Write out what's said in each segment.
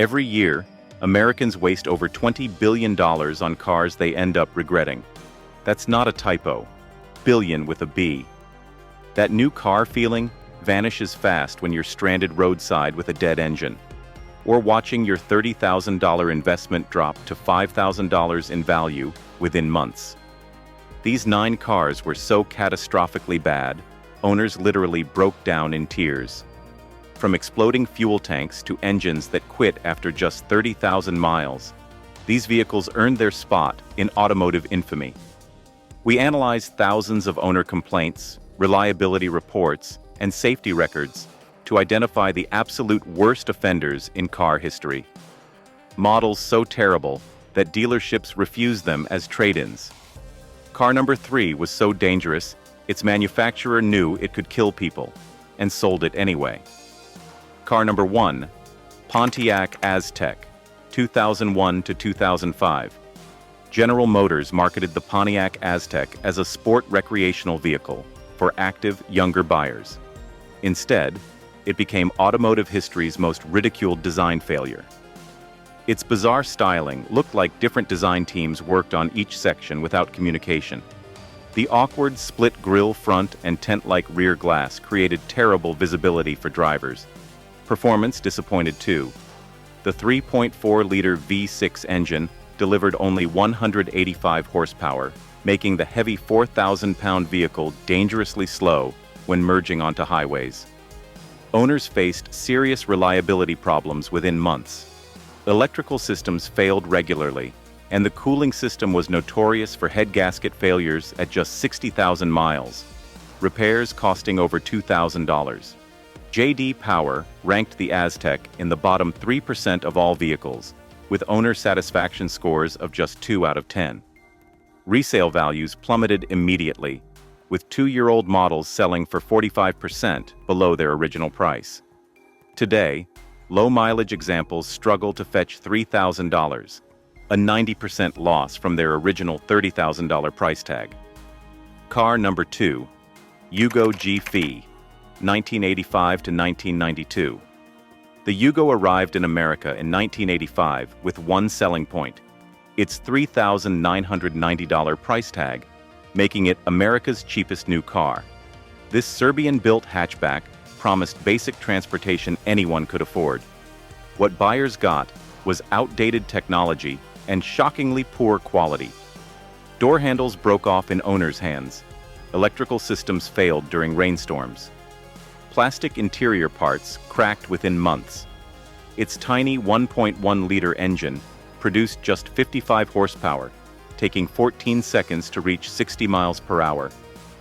Every year, Americans waste over $20 billion on cars they end up regretting. That's not a typo. Billion with a B. That new car feeling vanishes fast when you're stranded roadside with a dead engine, or watching your $30,000 investment drop to $5,000 in value within months. These 9 cars were so catastrophically bad, owners literally broke down in tears. From exploding fuel tanks to engines that quit after just 30,000 miles, these vehicles earned their spot in automotive infamy. We analyzed thousands of owner complaints, reliability reports, and safety records to identify the absolute worst offenders in car history. Models so terrible that dealerships refused them as trade-ins. Car number 3 was so dangerous, its manufacturer knew it could kill people, and sold it anyway. Car number 1, Pontiac Aztek, 2001 to 2005. General Motors marketed the Pontiac Aztek as a sport recreational vehicle for active, younger buyers. Instead, it became automotive history's most ridiculed design failure. Its bizarre styling looked like different design teams worked on each section without communication. The awkward split grille front and tent-like rear glass created terrible visibility for drivers. Performance disappointed too. The 3.4-liter V6 engine delivered only 185 horsepower, making the heavy 4,000-pound vehicle dangerously slow when merging onto highways. Owners faced serious reliability problems within months. Electrical systems failed regularly, and the cooling system was notorious for head gasket failures at just 60,000 miles, repairs costing over $2,000. J.D. Power ranked the Aztek in the bottom 3% of all vehicles, with owner satisfaction scores of just 2 out of 10. Resale values plummeted immediately, with 2-year-old models selling for 45% below their original price. Today, low-mileage examples struggle to fetch $3,000, a 90% loss from their original $30,000 price tag. Car number 2, Yugo G-Fi, 1985 to 1992. The Yugo arrived in America in 1985 with one selling point: its $3,990 price tag, making it America's cheapest new car. This Serbian-built hatchback promised basic transportation anyone could afford. What buyers got was outdated technology and shockingly poor quality. Door handles broke off in owners' hands. Electrical systems failed during rainstorms. Plastic interior parts cracked within months. Its tiny 1.1-liter engine produced just 55 horsepower, taking 14 seconds to reach 60 miles per hour,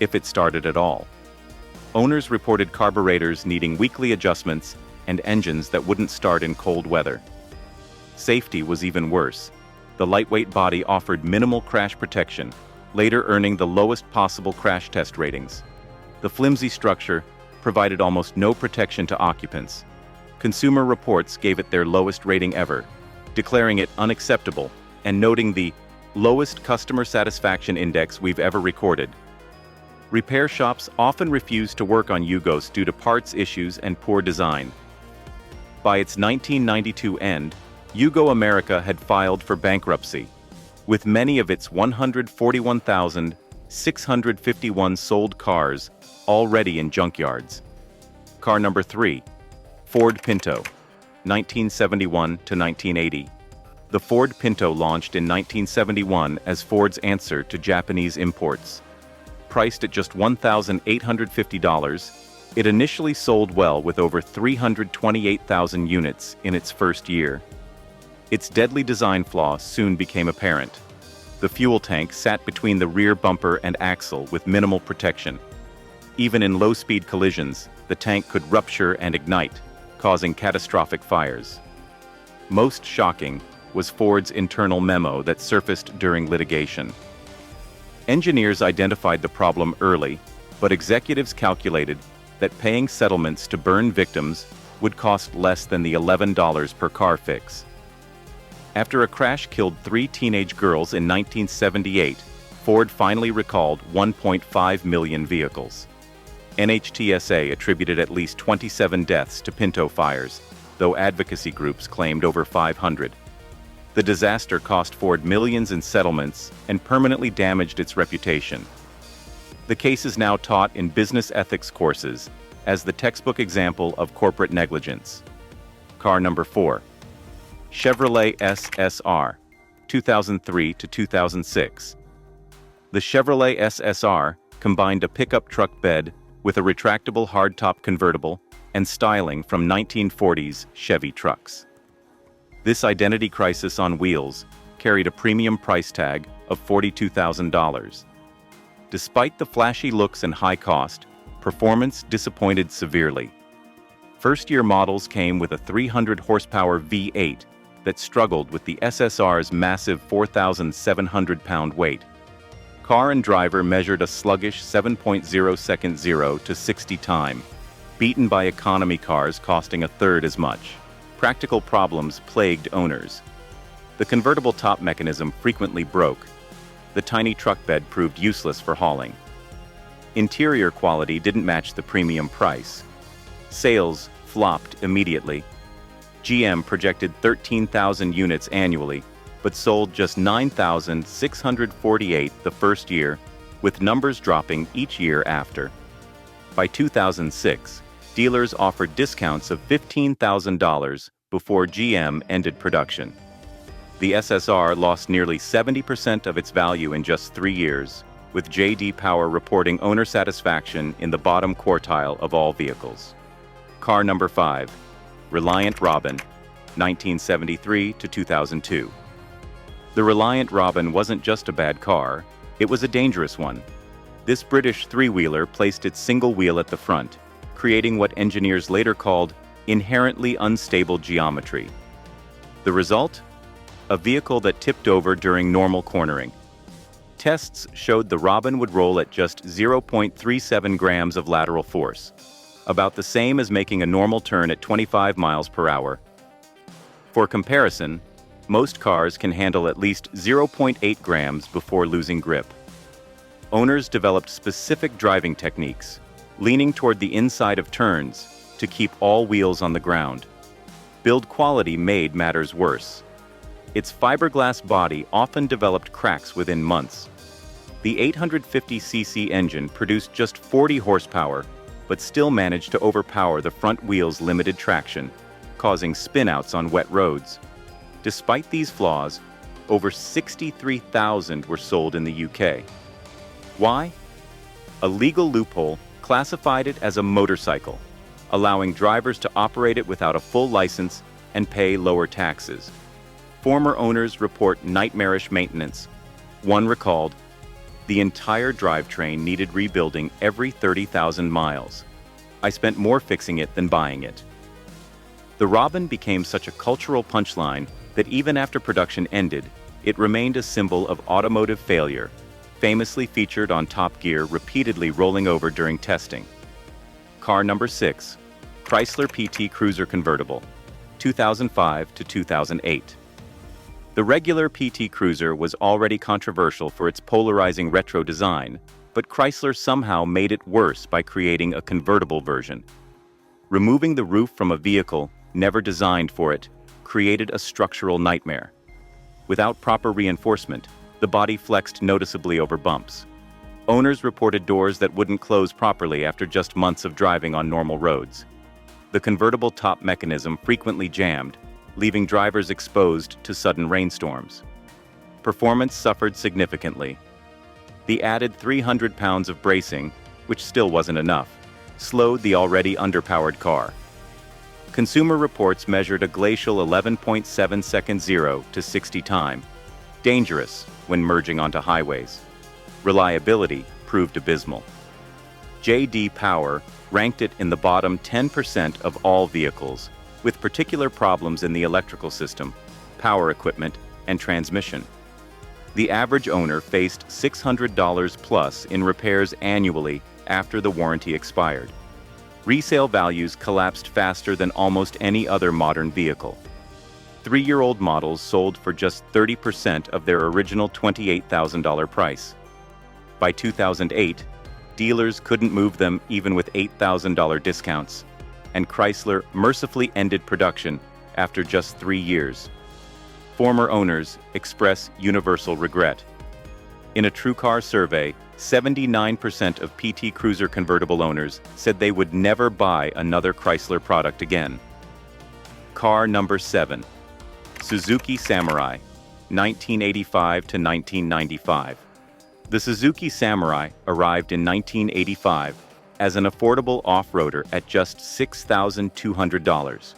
if it started at all. Owners reported carburetors needing weekly adjustments and engines that wouldn't start in cold weather. Safety was even worse. The lightweight body offered minimal crash protection, later earning the lowest possible crash test ratings. The flimsy structure provided almost no protection to occupants. Consumer Reports gave it their lowest rating ever, declaring it unacceptable and noting the lowest customer satisfaction index we've ever recorded. Repair shops often refused to work on Yugos due to parts issues and poor design. By its 1992 end, Yugo America had filed for bankruptcy, with many of its 141,651 sold cars already in junkyards. Car number 3, Ford Pinto, 1971 to 1980. The Ford Pinto launched in 1971 as Ford's answer to Japanese imports. Priced at just $1,850, it initially sold well with over 328,000 units in its first year. Its deadly design flaw soon became apparent. The fuel tank sat between the rear bumper and axle with minimal protection. Even in low-speed collisions, the tank could rupture and ignite, causing catastrophic fires. Most shocking was Ford's internal memo that surfaced during litigation. Engineers identified the problem early, but executives calculated that paying settlements to burn victims would cost less than the $11 per car fix. After a crash killed 3 teenage girls in 1978, Ford finally recalled 1.5 million vehicles. NHTSA attributed at least 27 deaths to Pinto fires, though advocacy groups claimed over 500. The disaster cost Ford millions in settlements and permanently damaged its reputation. The case is now taught in business ethics courses as the textbook example of corporate negligence. Car number 4. Chevrolet SSR, 2003 to 2006. The Chevrolet SSR combined a pickup truck bed with a retractable hardtop convertible and styling from 1940s Chevy trucks. This identity crisis on wheels carried a premium price tag of $42,000. Despite the flashy looks and high cost, performance disappointed severely. First-year models came with a 300-horsepower V8 that struggled with the SSR's massive 4,700-pound weight. Car and driver measured a sluggish 7.0 second 0 to 60 time, beaten by economy cars costing a third as much. Practical problems plagued owners. The convertible top mechanism frequently broke. The tiny truck bed proved useless for hauling. Interior quality didn't match the premium price. Sales flopped immediately. GM projected 13,000 units annually, but sold just 9,648 the first year, with numbers dropping each year after. By 2006, dealers offered discounts of $15,000 before GM ended production. The SSR lost nearly 70% of its value in just 3 years, with J.D. Power reporting owner satisfaction in the bottom quartile of all vehicles. Car number 5. Reliant Robin, 1973 to 2002. The Reliant Robin wasn't just a bad car, it was a dangerous one. This British three-wheeler placed its single wheel at the front, creating what engineers later called inherently unstable geometry. The result? A vehicle that tipped over during normal cornering. Tests showed the Robin would roll at just 0.37 grams of lateral force, about the same as making a normal turn at 25 miles per hour. For comparison, most cars can handle at least 0.8 grams before losing grip. Owners developed specific driving techniques, leaning toward the inside of turns to keep all wheels on the ground. Build quality made matters worse. Its fiberglass body often developed cracks within months. The 850cc engine produced just 40 horsepower, but still managed to overpower the front wheel's limited traction, causing spinouts on wet roads. Despite these flaws, over 63,000 were sold in the UK. Why? A legal loophole classified it as a motorcycle, allowing drivers to operate it without a full license and pay lower taxes. Former owners report nightmarish maintenance. One recalled, "The entire drivetrain needed rebuilding every 30,000 miles. I spent more fixing it than buying it." The Robin became such a cultural punchline that even after production ended, it remained a symbol of automotive failure, famously featured on Top Gear, repeatedly rolling over during testing. Car number 6. Chrysler PT Cruiser Convertible, 2005 to 2008. The regular PT Cruiser was already controversial for its polarizing retro design, but Chrysler somehow made it worse by creating a convertible version. Removing the roof from a vehicle never designed for it created a structural nightmare. Without proper reinforcement, the body flexed noticeably over bumps. Owners reported doors that wouldn't close properly after just months of driving on normal roads. The convertible top mechanism frequently jammed, leaving drivers exposed to sudden rainstorms. Performance suffered significantly. The added 300 pounds of bracing, which still wasn't enough, slowed the already underpowered car. Consumer reports measured a glacial 11.7 second 0 to 60 time, dangerous when merging onto highways. Reliability proved abysmal. J.D. Power ranked it in the bottom 10% of all vehicles, with particular problems in the electrical system, power equipment, and transmission. The average owner faced $600 plus in repairs annually after the warranty expired. Resale values collapsed faster than almost any other modern vehicle. 3-year-old models sold for just 30% of their original $28,000 price. By 2008, dealers couldn't move them even with $8,000 discounts. and Chrysler mercifully ended production after just 3 years. Former owners express universal regret. In a TrueCar survey, 79% of PT Cruiser convertible owners said they would never buy another Chrysler product again. Car number 7. Suzuki Samurai, 1985 to 1995. The Suzuki Samurai arrived in 1985 as an affordable off-roader at just $6,200.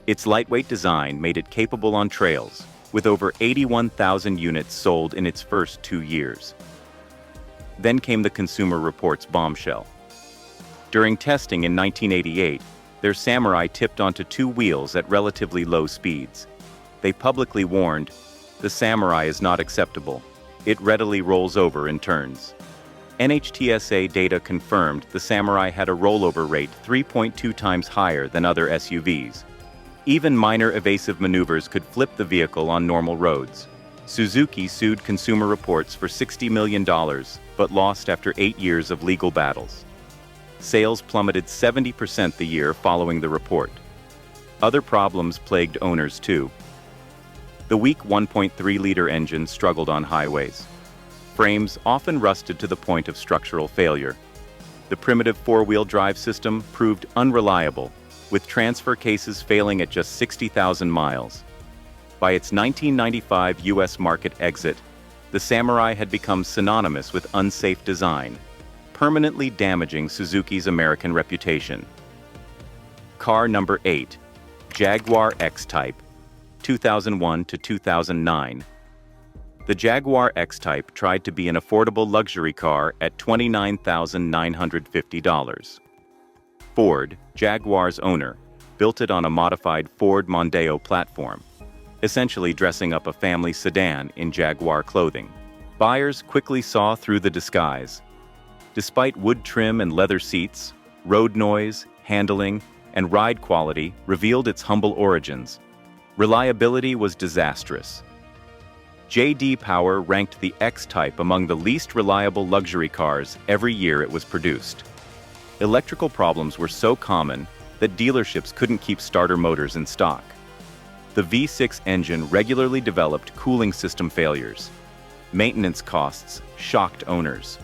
Its lightweight design made it capable on trails, with over 81,000 units sold in its first 2 years. Then came the Consumer Reports bombshell. During testing in 1988, their Samurai tipped onto 2 wheels at relatively low speeds. They publicly warned, "The Samurai is not acceptable. It readily rolls over in turns." NHTSA data confirmed the Samurai had a rollover rate 3.2 times higher than other SUVs. Even minor evasive maneuvers could flip the vehicle on normal roads. Suzuki sued Consumer Reports for $60 million, but lost after 8 years of legal battles. Sales plummeted 70% the year following the report. Other problems plagued owners too. The weak 1.3-liter engine struggled on highways. Frames often rusted to the point of structural failure. The primitive 4-wheel drive system proved unreliable, with transfer cases failing at just 60,000 miles. By its 1995 U.S. market exit, the Samurai had become synonymous with unsafe design, permanently damaging Suzuki's American reputation. Car number 8. Jaguar X-Type, 2001 to 2009. The Jaguar X-Type tried to be an affordable luxury car at $29,950. Ford, Jaguar's owner, built it on a modified Ford Mondeo platform, essentially dressing up a family sedan in Jaguar clothing. Buyers quickly saw through the disguise. Despite wood trim and leather seats, road noise, handling, and ride quality revealed its humble origins. Reliability was disastrous. J.D. Power ranked the X-Type among the least reliable luxury cars every year it was produced. Electrical problems were so common that dealerships couldn't keep starter motors in stock. The V6 engine regularly developed cooling system failures. Maintenance costs shocked owners.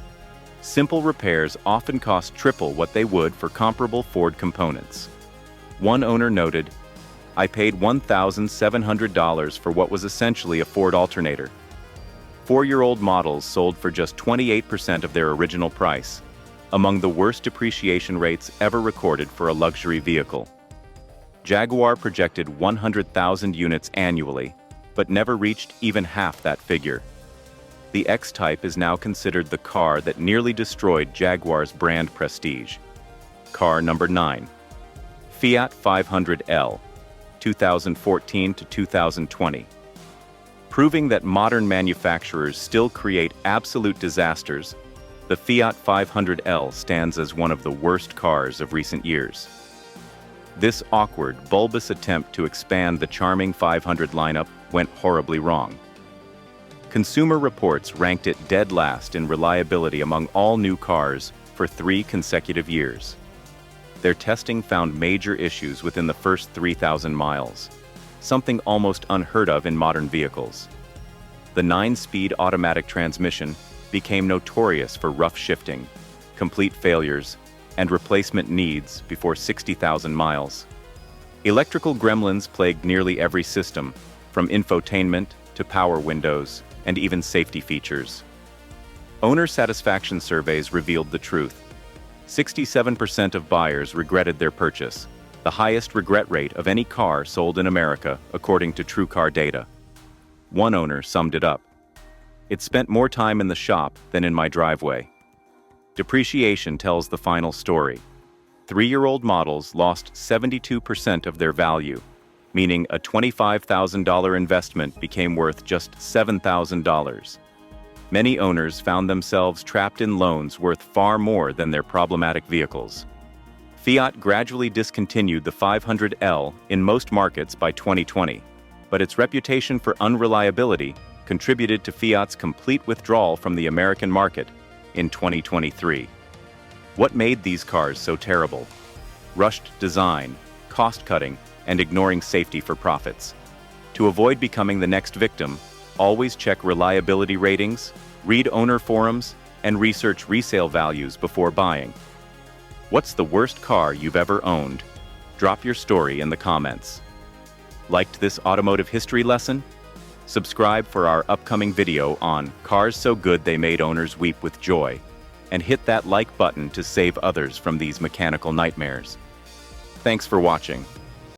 Simple repairs often cost triple what they would for comparable Ford components. One owner noted, "I paid $1,700 for what was essentially a Ford alternator." 4-year-old models sold for just 28% of their original price, among the worst depreciation rates ever recorded for a luxury vehicle. Jaguar projected 100,000 units annually, but never reached even half that figure. The X-Type is now considered the car that nearly destroyed Jaguar's brand prestige. Car number 9. Fiat 500L, 2014 to 2020. Proving that modern manufacturers still create absolute disasters, the Fiat 500L stands as one of the worst cars of recent years. This awkward, bulbous attempt to expand the charming 500 lineup went horribly wrong. Consumer Reports ranked it dead last in reliability among all new cars for 3 consecutive years. Their testing found major issues within the first 3,000 miles, something almost unheard of in modern vehicles. The 9-speed automatic transmission became notorious for rough shifting, complete failures, and replacement needs before 60,000 miles. Electrical gremlins plagued nearly every system, from infotainment to power windows and even safety features. Owner satisfaction surveys revealed the truth. 67% of buyers regretted their purchase, the highest regret rate of any car sold in America, according to TrueCar data. One owner summed it up. "It spent more time in the shop than in my driveway." Depreciation tells the final story. 3-year-old models lost 72% of their value, meaning a $25,000 investment became worth just $7,000. Many owners found themselves trapped in loans worth far more than their problematic vehicles. Fiat gradually discontinued the 500L in most markets by 2020, but its reputation for unreliability contributed to Fiat's complete withdrawal from the American market in 2023. What made these cars so terrible? rushed design, cost-cutting, and ignoring safety for profits. To avoid becoming the next victim, always check reliability ratings, read owner forums, and research resale values before buying. What's the worst car you've ever owned? Drop your story in the comments. Liked this automotive history lesson? Subscribe for our upcoming video on cars so good they made owners weep with joy, and hit that like button to save others from these mechanical nightmares. Thanks for watching.